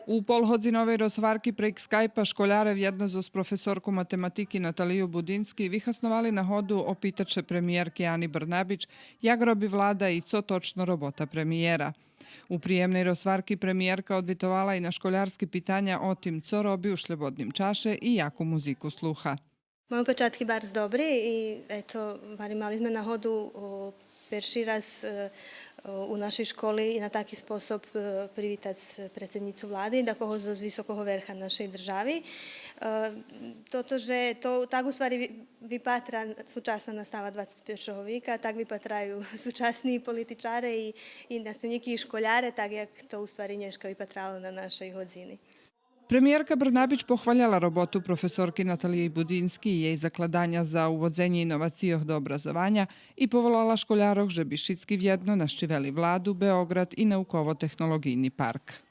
У полгодиновej rozvárky prek Skype-a škoляре вjedно с професорку математики Nataliju Budinski vyhasnovali na hodu opitače premijerke Ani Brnabić jak robi vlada i co točno robota premijera. U prijemnej rozvárky premijerka odvitovala i na školjarski pitanja o tim co robi u šljobodnim čaše i jaku muziku sluha. Moje počátky bardzo dobry i mali sme nahodu perší raz u našej školi i na taký spôsob privítať predsednicu vlády, takoho z vysokého vercha našej državi. Toto, že to tak u stvari vypatra súčasná nastava 21. veka, tak vypatrajú súčasní političare i nastavníky i školjare, tak jak to u stvari Nješka vypatralo na našej hodzini. Premijerka Brnabić pohvaljala robotu profesorki Natalije Budinski i jej zakladanja za uvodzenje inovacijoh do obrazovanja i povolala školjarok, že bi šitski vjedno naščiveli vladu, Beograd i naukovo-tehnologijni park.